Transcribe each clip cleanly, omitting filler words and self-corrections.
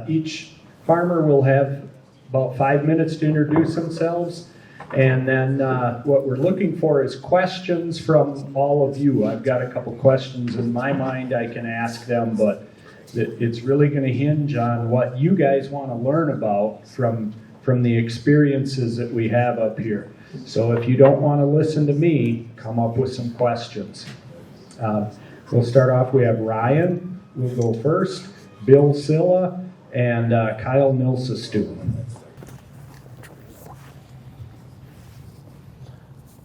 each farmer will have about 5 minutes to introduce themselves. And then what we're looking for is questions from all of you. I've got a couple questions in my mind I can ask them, but it's really going to hinge on what you guys want to learn about from the experiences that we have up here. So if you don't want to listen to me, come up with some questions. We'll start off, we have Ryan, we'll go first, Bill Sylla, and Kyle Nilsestuen.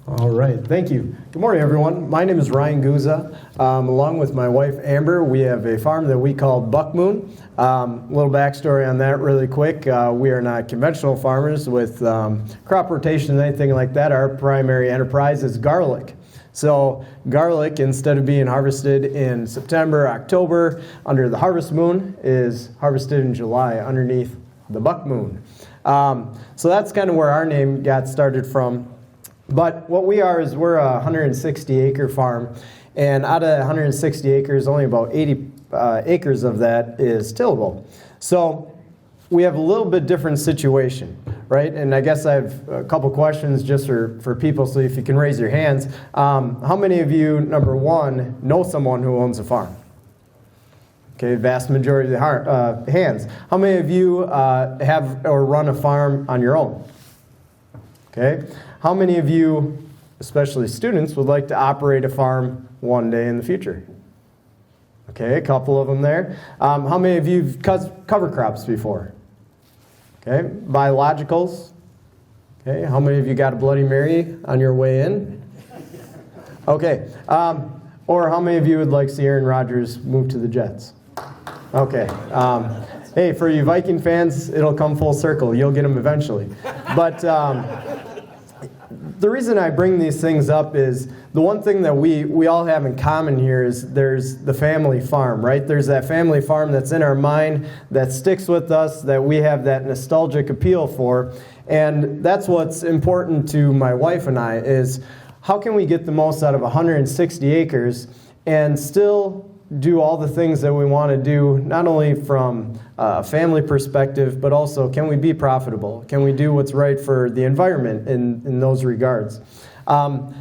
All right, thank you. Good morning, everyone. My name is Ryan Guza. Along with my wife, Amber, we have a farm that we call Buck Moon. Little backstory on that really quick. We are not conventional farmers with crop rotation and anything like that. Our primary enterprise is garlic. So garlic, instead of being harvested in September, October, under the harvest moon, is harvested in July underneath the Buck Moon. So that's kind of where our name got started from. But what we are is we're a 160-acre farm, and out of 160 acres, only about 80 acres of that is tillable. So we have a little bit different situation, right? And I guess I have a couple questions just for people, so if you can raise your hands. How many of you, number one, know someone who owns a farm? Okay, vast majority of the hands. How many of you have or run a farm on your own? Okay. How many of you, especially students, would like to operate a farm one day in the future? Okay, a couple of them there. How many of you have cover crops before? Okay, biologicals. Okay, how many of you got a Bloody Mary on your way in? Okay, or how many of you would like to see Aaron Rodgers move to the Jets? Okay, hey, for you Viking fans, it'll come full circle. You'll get them eventually. But the reason I bring these things up is the one thing that we all have in common here is there's the family farm, right? There's that family farm that's in our mind, that sticks with us, that we have that nostalgic appeal for. And that's what's important to my wife and I is how can we get the most out of 160 acres and still do all the things that we want to do, not only from a family perspective, but also can we be profitable? Can we do what's right for the environment in those regards?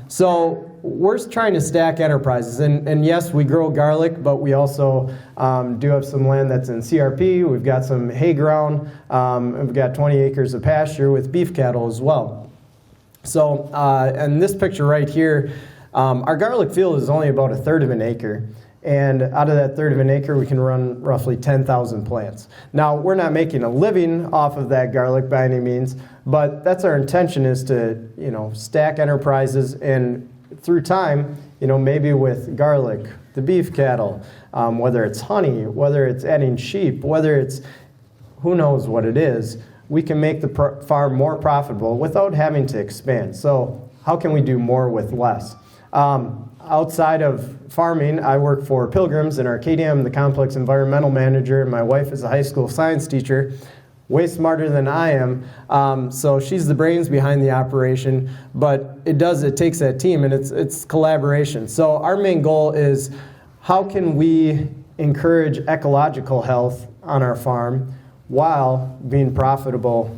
So we're trying to stack enterprises. And yes, we grow garlic, but we also do have some land that's in CRP. We've got some hay ground. And we've got 20 acres of pasture with beef cattle as well. So in this picture right here, our garlic field is only about 1/3 of an acre. And out of that 1/3 of an acre, we can run roughly 10,000 plants. Now, we're not making a living off of that garlic by any means, but that's our intention is to, stack enterprises and through time, maybe with garlic, the beef cattle, whether it's honey, whether it's adding sheep, whether it's who knows what it is, we can make the farm more profitable without having to expand. So how can we do more with less? Outside of farming, I work for Pilgrims in Arcadia. I'm the complex environmental manager, and my wife is a high school science teacher, way smarter than I am. So she's the brains behind the operation, but it takes that team, and it's collaboration. So our main goal is how can we encourage ecological health on our farm while being profitable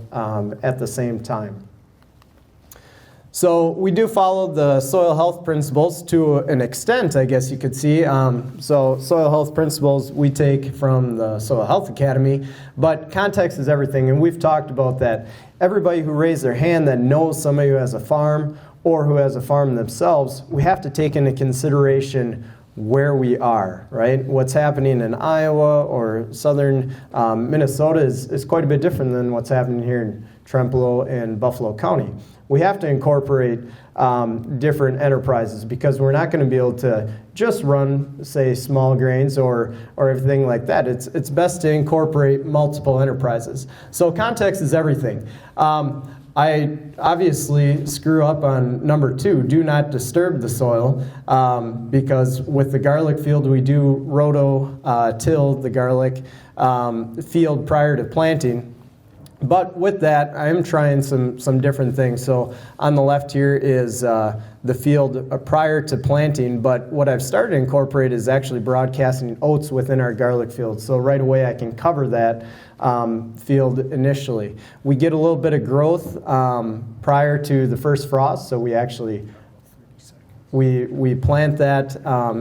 at the same time. So we do follow the soil health principles to an extent, I guess you could see. So soil health principles we take from the Soil Health Academy, but context is everything, and we've talked about that. Everybody who raised their hand that knows somebody who has a farm or who has a farm themselves, we have to take into consideration where we are, right? What's happening in Iowa or southern Minnesota is quite a bit different than what's happening here in Trempealeau and Buffalo County. We have to incorporate different enterprises because we're not going to be able to just run, say, small grains or everything like that. It's best to incorporate multiple enterprises. So context is everything. I obviously screw up on number 2, do not disturb the soil, because with the garlic field we do till the garlic field prior to planting. But with that, I am trying some different things. So on the left here is the field prior to planting, but what I've started to incorporate is actually broadcasting oats within our garlic field. So right away I can cover that field initially. We get a little bit of growth prior to the first frost, so we actually we plant that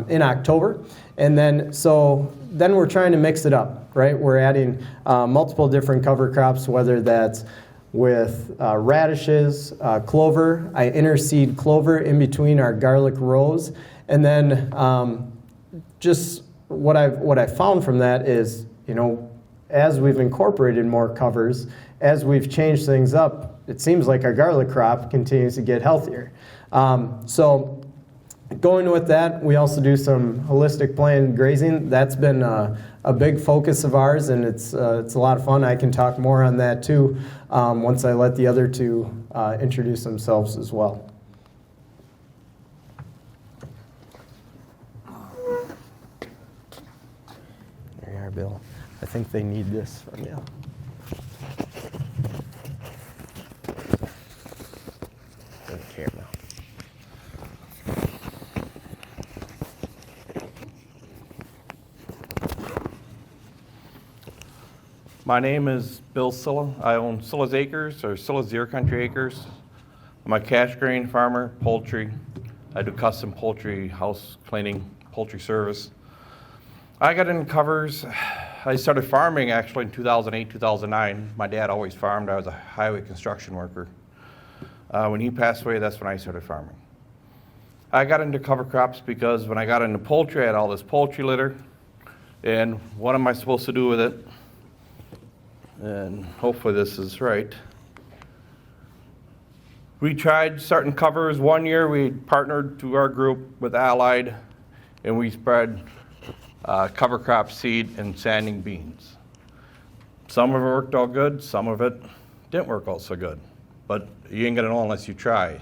in October, and then we're trying to mix it up, right? We're adding multiple different cover crops, whether that's with radishes, clover. I interseed clover in between our garlic rows, and then just what I've found from that is, as we've incorporated more covers, as we've changed things up, it seems like our garlic crop continues to get healthier. So going with that, we also do some holistic plant grazing. That's been a big focus of ours, and it's a lot of fun. I can talk more on that too once I let the other two introduce themselves as well. There you are, Bill. I think they need this from you. Here now. My name is Bill Sylla. I own Sylla's Acres, or Sylla's Deer Country Acres. I'm a cash grain farmer, poultry. I do custom poultry house cleaning, poultry service. I got into covers. I started farming actually in 2008, 2009. My dad always farmed. I was a highway construction worker. When he passed away, that's when I started farming. I got into cover crops because when I got into poultry, I had all this poultry litter. And what am I supposed to do with it? And hopefully this is right. We tried starting covers. One year we partnered through our group with Allied, and we spread cover crop seed and sanding beans. Some of it worked all good, some of it didn't work out so good. But you ain't gonna know unless you try.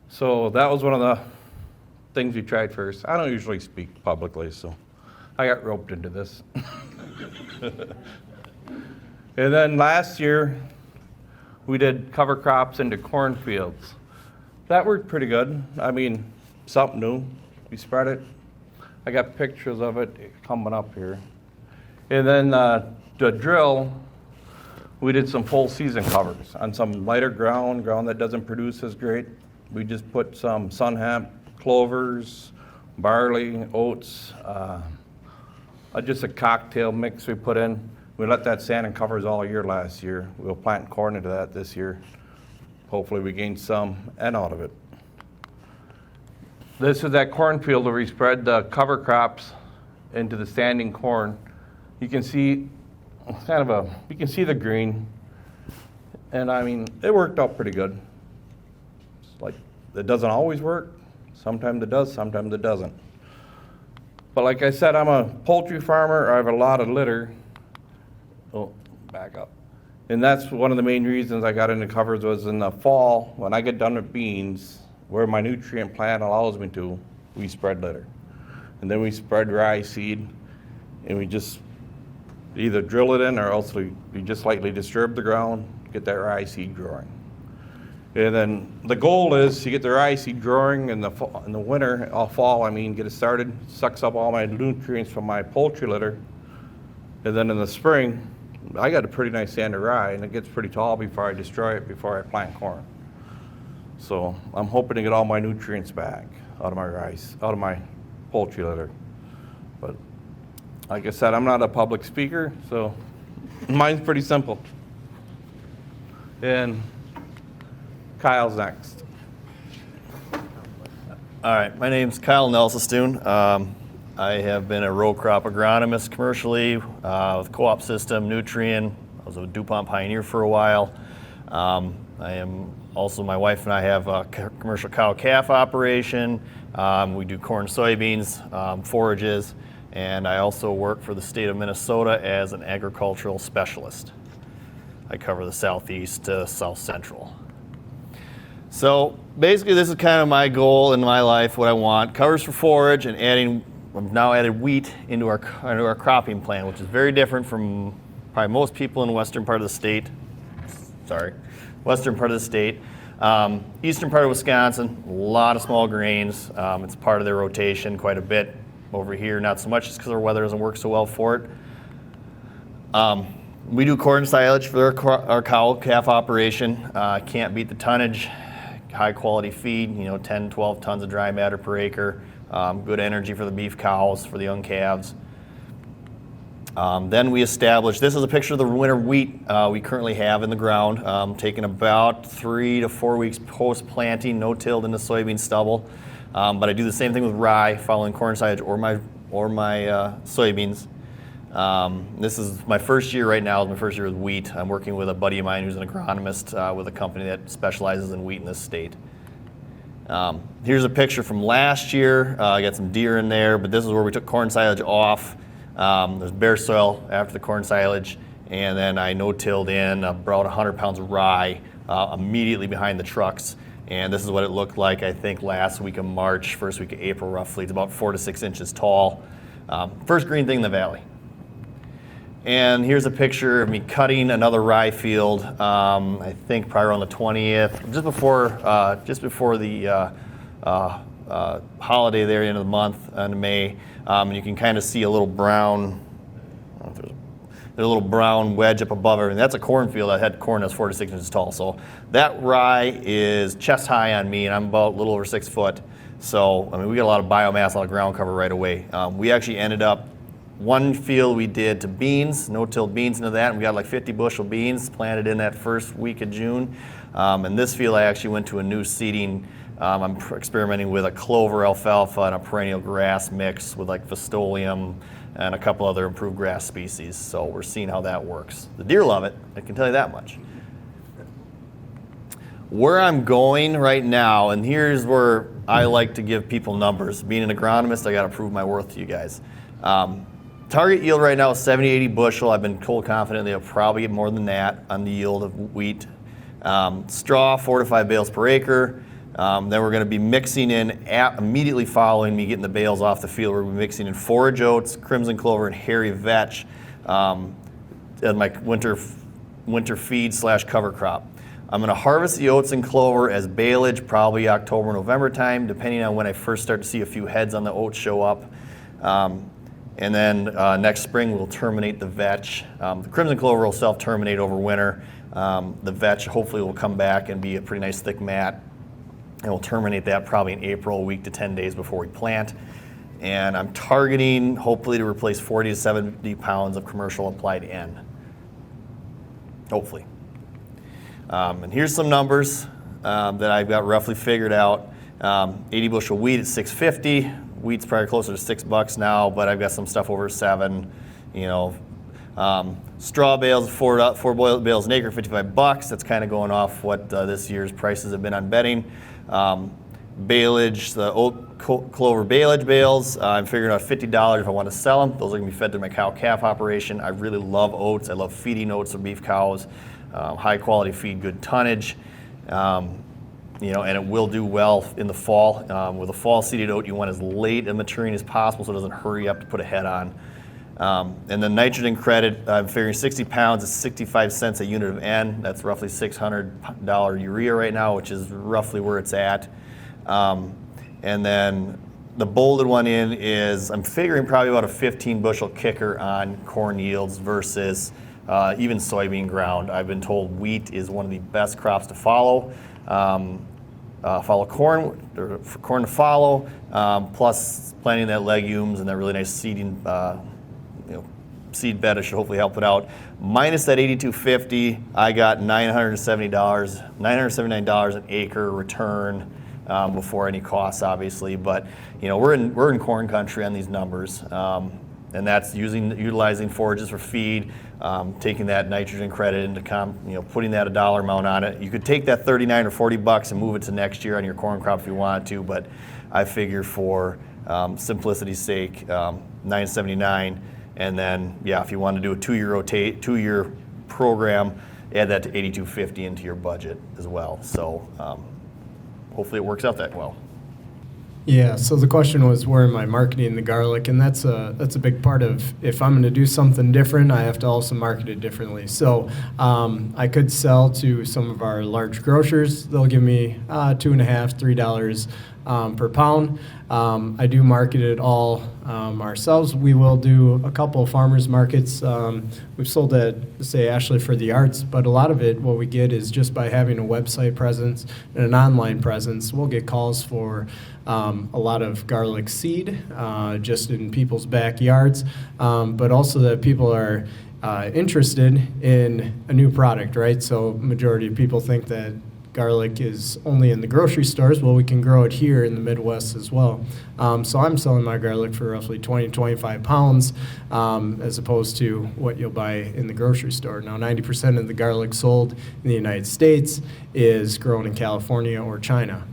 So that was one of the things we tried first. I don't usually speak publicly, so I got roped into this. And then last year, we did cover crops into cornfields. That worked pretty good. I mean, something new. We spread it. I got pictures of it coming up here. And then the drill, we did some full season covers on some lighter ground that doesn't produce as great. We just put some sun hemp, clovers, barley, oats, just a cocktail mix we put in. We let that stand in covers all year last year. We'll plant corn into that this year. Hopefully we gain some N out of it. This is that cornfield where we spread the cover crops into the standing corn. You can see you can see the green. And I mean, it worked out pretty good. It's like, it doesn't always work. Sometimes it does, sometimes it doesn't. But like I said, I'm a poultry farmer. I have a lot of litter. Oh, back up. And that's one of the main reasons I got into covers was in the fall, when I get done with beans, where my nutrient plan allows me to, we spread litter. And then we spread rye seed, and we just either drill it in or else we just lightly disturb the ground, get that rye seed growing. And then the goal is to get the rye seed growing in the winter, fall, get it started, sucks up all my nutrients from my poultry litter. And then in the spring, I got a pretty nice stand of rye, and it gets pretty tall before I destroy it, before I plant corn. So I'm hoping to get all my nutrients back out of my rice, out of my poultry litter. But like I said, I'm not a public speaker, so mine's pretty simple. And Kyle's next. All right, my name's Kyle Nilsestuen. I have been a row crop agronomist commercially with Co-op System, Nutrien. I was a DuPont Pioneer for a while. I am also, my wife and I have a commercial cow-calf operation. We do corn, soybeans, forages, and I also work for the state of Minnesota as an agricultural specialist. I cover the southeast to south central. So basically this is kind of my goal in my life, what I want. Covers for forage and I've now added wheat into our cropping plan, which is very different from probably most people in the western part of the state. western part of the state. Eastern part of Wisconsin, a lot of small grains. It's part of their rotation quite a bit. Over here, not so much, just because our weather doesn't work so well for it. We do corn silage for our cow-calf operation. Can't beat the tonnage. High quality feed, 10, 12 tons of dry matter per acre. Good energy for the beef cows, for the young calves. Then we established, this is a picture of the winter wheat we currently have in the ground, taken about 3 to 4 weeks post-planting, no-tilled into soybean stubble. But I do the same thing with rye, following corn silage or my soybeans. This is my first year right now, is my first year with wheat. I'm working with a buddy of mine who's an agronomist with a company that specializes in wheat in this state. Here's a picture from last year. I got some deer in there, but this is where we took corn silage off. There's bare soil after the corn silage, and then I no-tilled in about 100 pounds of rye immediately behind the trucks. And this is what it looked like, I think, last week of March, first week of April, roughly. It's about 4 to 6 inches tall. First green thing in the valley. And here's a picture of me cutting another rye field, I think probably around the 20th, just before the holiday there, end of the month, end of May. And you can kind of see a little brown, I don't know if there's a little brown wedge up above everything. That's a cornfield that had corn that's 4 to 6 inches tall. So that rye is chest high on me, and I'm about a little over 6 foot. So, I mean, we got a lot of biomass, a lot of ground cover right away. We actually ended up, one field we did to beans, no-tilled beans into that, and we got like 50 bushel beans planted in that first week of June. And this field I actually went to a new seeding. I'm experimenting with a clover, alfalfa, and a perennial grass mix with like Fistolium and a couple other improved grass species. So we're seeing how that works. The deer love it, I can tell you that much. Where I'm going right now, and here's where I like to give people numbers. Being an agronomist, I got to prove my worth to you guys. Target yield right now is 70, 80 bushel. I've been told confidently I'll probably get more than that on the yield of wheat. Straw, 4 to 5 bales per acre. Then we're going to be mixing in, immediately following me getting the bales off the field, we're mixing in forage oats, crimson clover, and hairy vetch as my winter feed / cover crop. I'm going to harvest the oats and clover as baleage probably October, November time, depending on when I first start to see a few heads on the oats show up. And then next spring we'll terminate the vetch. The crimson clover will self-terminate over winter. The vetch hopefully will come back and be a pretty nice thick mat. And we'll terminate that probably in April, a week to 10 days before we plant. And I'm targeting hopefully to replace 40 to 70 pounds of commercial applied N. Hopefully. And here's some numbers that I've got roughly figured out. 80 bushel wheat at $6.50. Wheat's probably closer to $6 now, but I've got some stuff over 7. Straw bales, 4 bales an acre, $55. That's kind of going off what this year's prices have been on bedding. Baleage, the oat clover baleage bales, I'm figuring out $50 if I want to sell them. Those are going to be fed to my cow-calf operation. I really love oats. I love feeding oats for beef cows. High quality feed, good tonnage. And it will do well in the fall. With a fall seeded oat, you want as late in maturing as possible so it doesn't hurry up to put a head on. And the nitrogen credit, I'm figuring 60 pounds is 65 cents a unit of N. That's roughly $600 urea right now, which is roughly where it's at. And then the bolded one in is, I'm figuring probably about a 15 bushel kicker on corn yields versus even soybean ground. I've been told wheat is one of the best crops to follow. Follow corn, or for corn to follow, plus planting that legumes and that really nice seeding, seed bed should hopefully help it out. Minus that $82.50, I got $979 an acre return before any costs, obviously. But we're in corn country on these numbers, and that's utilizing forages for feed, taking that nitrogen credit into putting that a dollar amount on it. You could take that $39 or $40 and move it to next year on your corn crop if you wanted to, but I figure for simplicity's sake, $979. And then, if you want to do a 2-year program, add that to $82.50 into your budget as well. So hopefully it works out that well. Yeah, so the question was, where am I marketing the garlic? And that's a big part of, if I'm going to do something different, I have to also market it differently. So I could sell to some of our large grocers. They'll give me $2.50, $3 per pound. I do market it all ourselves. We will do a couple of farmers markets. We've sold at, say, Ashley for the Arts, but a lot of it, what we get is just by having a website presence and an online presence. We'll get calls for a lot of garlic seed just in people's backyards, but also that people are interested in a new product, right? So majority of people think that garlic is only in the grocery stores. Well, we can grow it here in the Midwest as well. So I'm selling my garlic for roughly 20 to 25 pounds as opposed to what you'll buy in the grocery store. Now, 90% of the garlic sold in the United States is grown in California or China.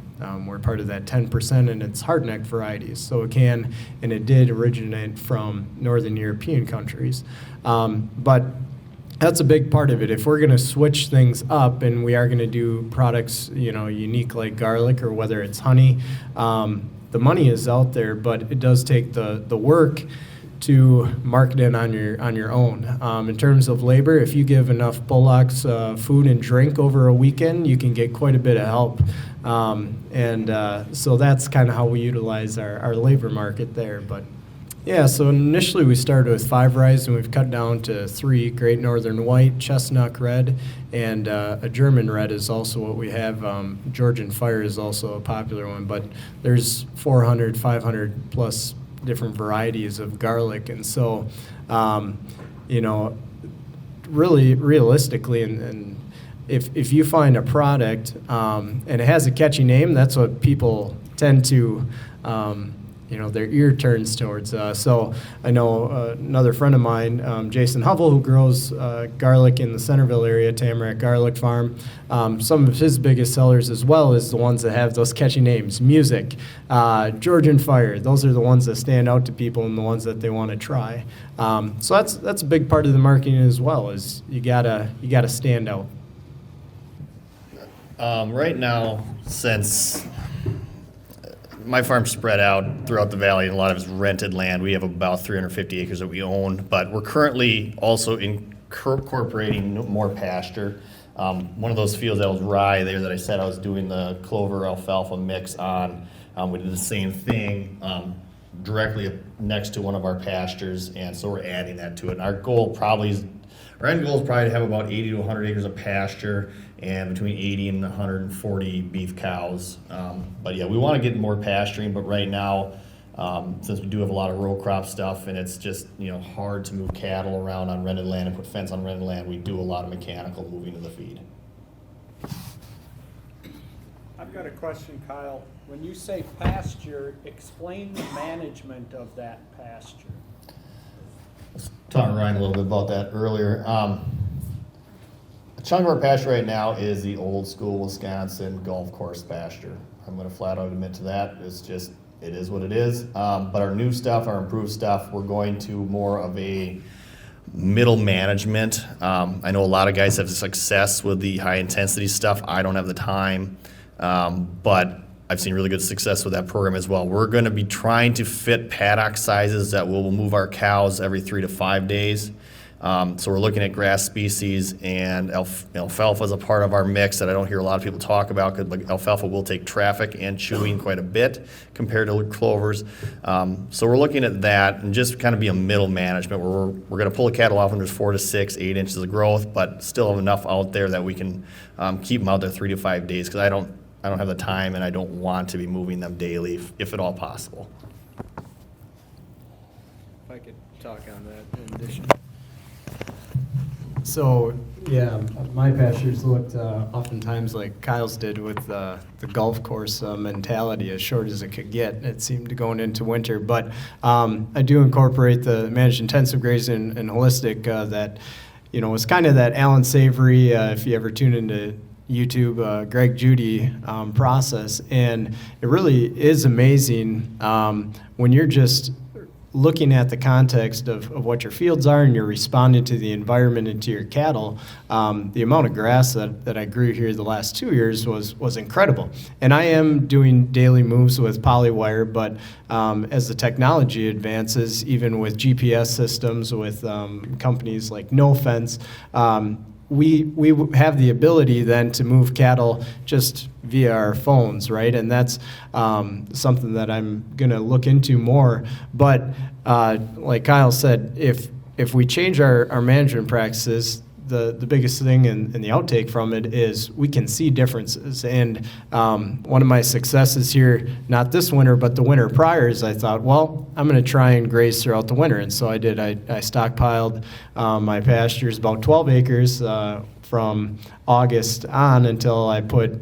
We're part of that 10%, and it's hardneck varieties. So it can, and it did originate from Northern European countries. But that's a big part of it. If we're going to switch things up and we are going to do products, unique like garlic or whether it's honey, the money is out there, but it does take the work to market it on your own. In terms of labor, if you give enough bullocks food and drink over a weekend, you can get quite a bit of help. So that's kind of how we utilize our labor market there. But yeah, so initially we started with 5 varieties, and we've cut down to 3: Great Northern White, Chestnut Red, and a German Red is also what we have. Georgian Fire is also a popular one, but there's 400, 500 plus different varieties of garlic. And so, really realistically, and if you find a product and it has a catchy name, that's what people tend to their ear turns towards. So I know another friend of mine, Jason Hovell, who grows garlic in the Centerville area, Tamarack Garlic Farm. Some of his biggest sellers as well is the ones that have those catchy names: Music, Georgian Fire. Those are the ones that stand out to people and the ones that they want to try. So that's a big part of the marketing as well, is you gotta stand out. Right now, since my farm's spread out throughout the valley, and a lot of it's rented land. We have about 350 acres that we own, but we're currently also incorporating more pasture. One of those fields that was rye there that I said I was doing the clover alfalfa mix on, we did the same thing directly next to one of our pastures, and so we're adding that to it. And our end goal is probably to have about 80 to 100 acres of pasture and between 80 and 140 beef cows. But yeah, we want to get more pasturing, but right now, since we do have a lot of row crop stuff and it's just hard to move cattle around on rented land and put fence on rented land, we do a lot of mechanical moving of the feed. I've got a question, Kyle. When you say pasture, explain the management of that pasture. Talking to Ryan a little bit about that earlier. A chunk of our pasture right now is the old school Wisconsin golf course pasture. I'm going to flat out admit to that. It is what it is. But our new stuff, our improved stuff, we're going to more of a middle management. I know a lot of guys have success with the high intensity stuff. I don't have the time, but I've seen really good success with that program as well. We're going to be trying to fit paddock sizes that will move our cows every 3 to 5 days. So we're looking at grass species, and alfalfa is a part of our mix that I don't hear a lot of people talk about, because alfalfa will take traffic and chewing quite a bit compared to clovers. So we're looking at that and just kind of be a middle management where we're going to pull the cattle off when there's 4 to 6, 8 inches of growth, but still have enough out there that we can keep them out there 3 to 5 days, because I don't have the time and I don't want to be moving them daily if at all possible. If I could talk on that in addition. So, yeah, my pastures looked oftentimes like Kyle's did with the golf course mentality, as short as it could get. It seemed to going into winter. But I do incorporate the managed intensive grazing and holistic that, was kind of that Alan Savory, if you ever tune into YouTube, Greg Judy process. And it really is amazing when you're just looking at the context of what your fields are and you're responding to the environment and to your cattle, the amount of grass that I grew here the last 2 years was incredible. And I am doing daily moves with polywire, but as the technology advances, even with GPS systems, with companies like No Fence, we have the ability then to move cattle just via our phones, right? And that's something that I'm going to look into more. But like Kyle said, if we change our management practices, the biggest thing and the outtake from it is we can see differences. And one of my successes here, not this winter, but the winter prior, is I thought, well, I'm going to try and graze throughout the winter. And so I did. I stockpiled my pastures, about 12 acres, from August on until I put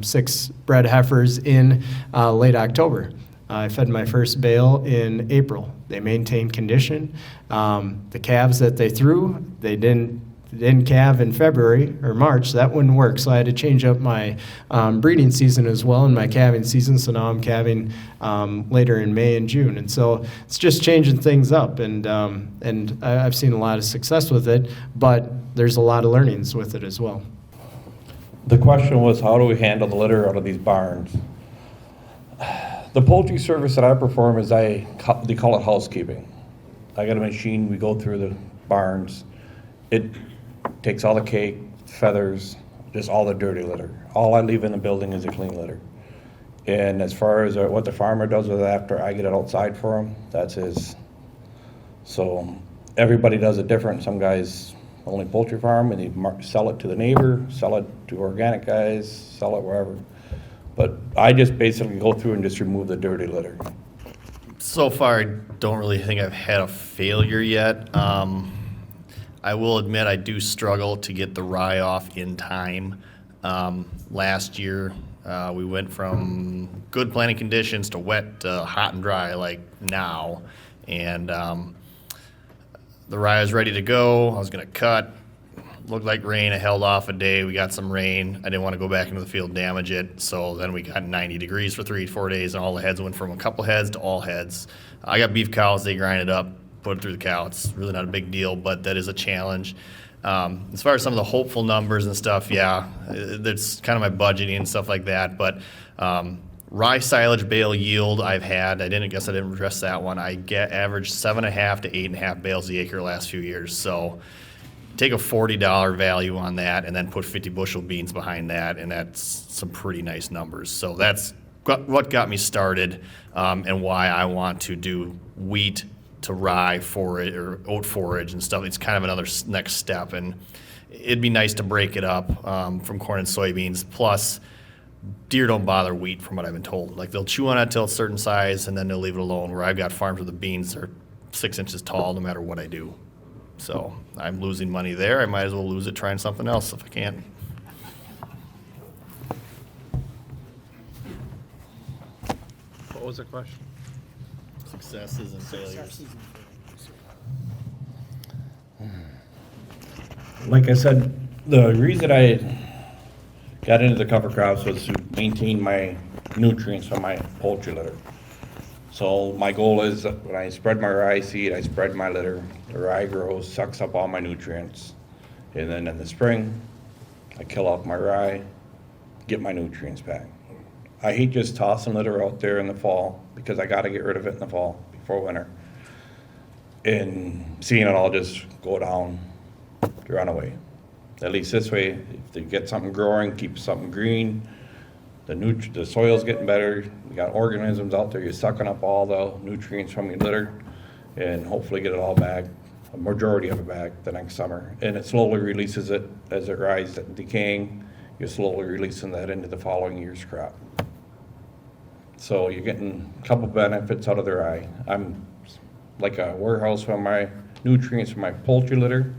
6 bred heifers in late October. I fed my first bale in April. They maintained condition. The calves that they threw, they didn't calve in February or March. That wouldn't work. So I had to change up my breeding season as well and my calving season. So now I'm calving later in May and June. And so it's just changing things up. And I've seen a lot of success with it, but there's a lot of learnings with it as well. The question was, how do we handle the litter out of these barns? The poultry service that I perform is they call it housekeeping. I got a machine, we go through the barns. It takes all the cake, feathers, just all the dirty litter. All I leave in the building is a clean litter. And as far as what the farmer does with it after I get it outside for him, that's his. So everybody does it different. Some guys only poultry farm and they sell it to the neighbor, sell it to organic guys, sell it wherever. But I just basically go through and just remove the dirty litter. So far, I don't really think I've had a failure yet. I will admit I do struggle to get the rye off in time. Last year, we went from good planting conditions to wet to hot and dry like now. And the rye was ready to go. I was going to cut. Looked like rain. I held off a day. We got some rain. I didn't want to go back into the field and damage it. So then we got 90 degrees for 3-4 days, and all the heads went from a couple heads to all heads. I got beef cows. They grind it up, put it through the cow. It's really not a big deal, but that is a challenge. As far as some of the hopeful numbers and stuff, yeah, that's kind of my budgeting and stuff like that. But rye silage bale yield I've had, I didn't address that one. I averaged 7.5 to 8.5 bales a acre the last few years. So take a $40 value on that and then put 50 bushel beans behind that, and that's some pretty nice numbers. So that's what got me started, and why I want to do wheat to rye forage or oat forage and stuff. It's kind of another next step, and it'd be nice to break it up from corn and soybeans. Plus, deer don't bother wheat from what I've been told. Like, they'll chew on it till a certain size and then they'll leave it alone, where I've got farms where the beans are 6 inches tall no matter what I do. So I'm losing money there. I might as well lose it trying something else if I can. What was the question? Successes and failures. Like I said, the reason I got into the cover crops was to maintain my nutrients from my poultry litter. So my goal is that when I spread my rye seed, I spread my litter. The rye grows, sucks up all my nutrients. And then in the spring, I kill off my rye, get my nutrients back. I hate just tossing litter out there in the fall because I got to get rid of it in the fall before winter. And seeing it all just go down to run away. At least this way, if they get something growing, keep something green, the soil's getting better, you got organisms out there, you're sucking up all the nutrients from your litter, and hopefully get it all back, a majority of it back the next summer. And it slowly releases it as it rises and decaying, you're slowly releasing that into the following year's crop. So you're getting a couple benefits out of the rye. I'm like a warehouse for my nutrients for my poultry litter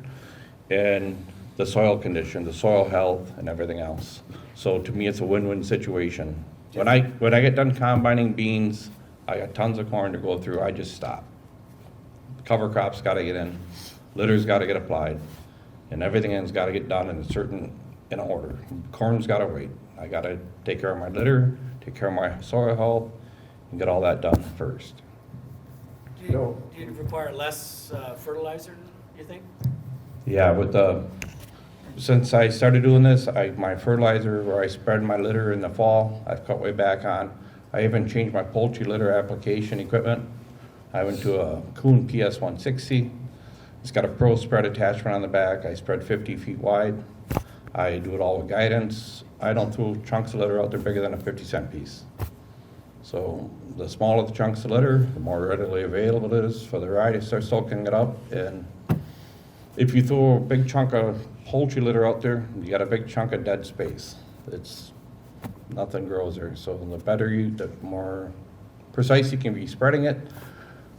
and the soil condition, the soil health, and everything else. So to me, it's a win-win situation. When I get done combining beans, I got tons of corn to go through. I just stop. Cover crops got to get in, litter's got to get applied, and everything has got to get done in order. Corn's got to wait. I got to take care of my litter, take care of my soil health, and get all that done first. No. Do you require less fertilizer, you think? Yeah, since I started doing this, my fertilizer where I spread my litter in the fall, I've cut way back on. I even changed my poultry litter application equipment. I went to a Kuhn PS160. It's got a pro spread attachment on the back. I spread 50 feet wide. I do it all with guidance. I don't throw chunks of litter out there bigger than a 50-cent piece. So the smaller the chunks of litter, the more readily available it is for the rye to start soaking it up. And if you throw a big chunk of poultry litter out there, you got a big chunk of dead space. Nothing grows there. So the more precise you can be spreading it,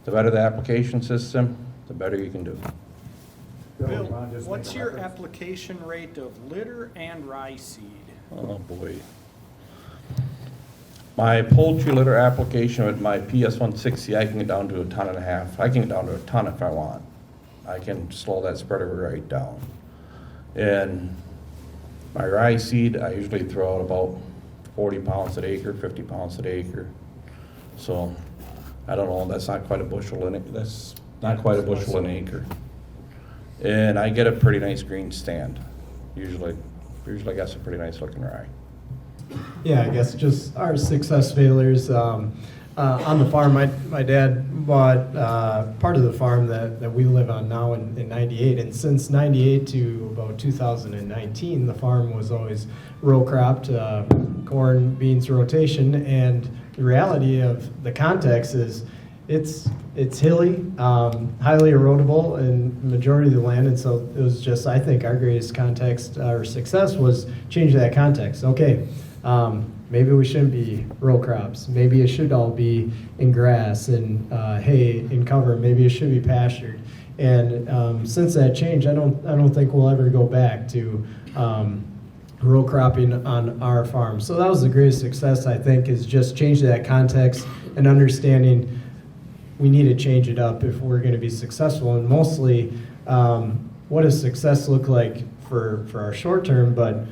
the better the application system, the better you can do. Bill, what's your application rate of litter and rye seed? Oh, boy. My poultry litter application with my PS160, I can get down to 1.5 tons. I can get down to 1 ton if I want. I can slow that spreader right down. And my rye seed, I usually throw out about 40 pounds an acre, 50 pounds an acre. So, I don't know, that's not quite a bushel in it. That's not quite a bushel an acre. And I get a pretty nice green stand. Usually I got some pretty nice looking rye. Yeah, I guess just our success failures. On the farm, my dad bought part of the farm that we live on now in 98. And since 98 to about 2019, the farm was always row cropped, corn, beans rotation. And the reality of the context is it's hilly, highly erodible in majority of the land. And so it was just, I think, our greatest context or success was changing that context. Okay. Maybe we shouldn't be row crops. Maybe it should all be in grass and hay and cover. Maybe it should be pastured. And since that change, I don't think we'll ever go back to row cropping on our farm. So that was the greatest success, I think, is just changing that context and understanding we need to change it up if we're going to be successful. And mostly, what does success look like for our short term, but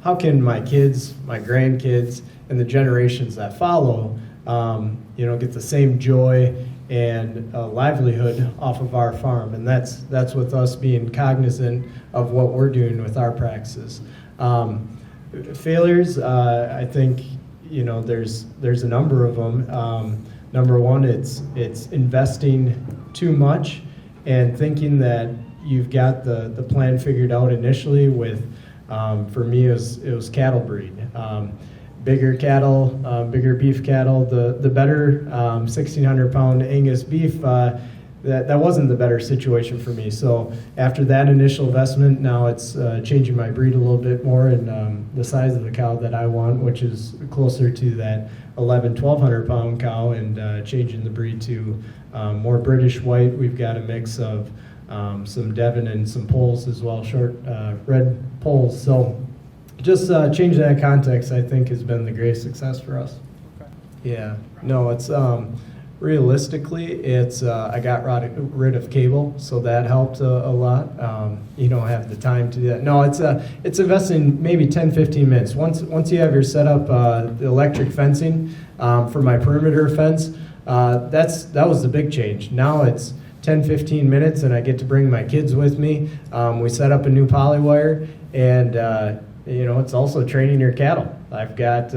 how can my kids, my grandkids, and the generations that follow, get the same joy and livelihood off of our farm? And that's with us being cognizant of what we're doing with our practices. Failures, I think, there's a number of them. Number one, it's investing too much and thinking that you've got the plan figured out initially with. For me, it was cattle breed. Bigger cattle, bigger beef cattle, the better 1,600-pound Angus beef, that wasn't the better situation for me. So after that initial investment, now it's changing my breed a little bit more and the size of the cow that I want, which is closer to that 1,200-pound cow, and changing the breed to more British white. We've got a mix of some Devon and some poles as well, short red poles. So just changing that context, I think, has been the greatest success for us. Okay. Yeah, no, it's realistically, it's I got rid of cable, so that helped a lot. You don't have the time to do that. No, it's investing maybe 10-15 minutes. Once you have your setup, the electric fencing for my perimeter fence, that was the big change. Now it's 10-15 minutes, and I get to bring my kids with me. We set up a new polywire, and it's also training your cattle. I've got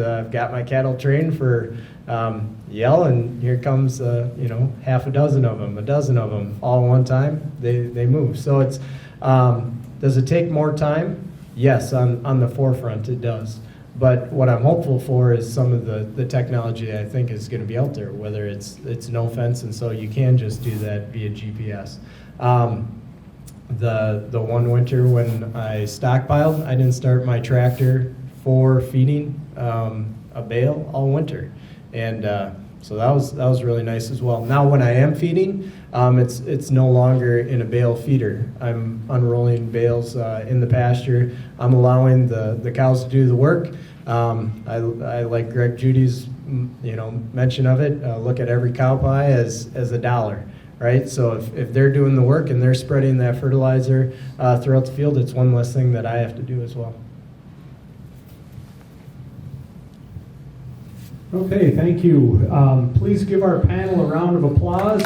my cattle trained for yell, and here comes half a dozen of them, a dozen of them, all at one time. They move. So it's does it take more time? Yes, on the forefront it does. But what I'm hopeful for is some of the technology that I think is going to be out there, whether it's no fence, and so you can just do that via GPS. The one winter when I stockpiled, I didn't start my tractor for feeding a bale all winter, and so that was really nice as well. Now when I am feeding, it's no longer in a bale feeder. I'm unrolling bales in the pasture. I'm allowing the cows to do the work. I like Greg Judy's mention of it. Look at every cow pie as $1, right? So if they're doing the work and they're spreading that fertilizer throughout the field, it's one less thing that I have to do as well. Okay, thank you. Please give our panel a round of applause.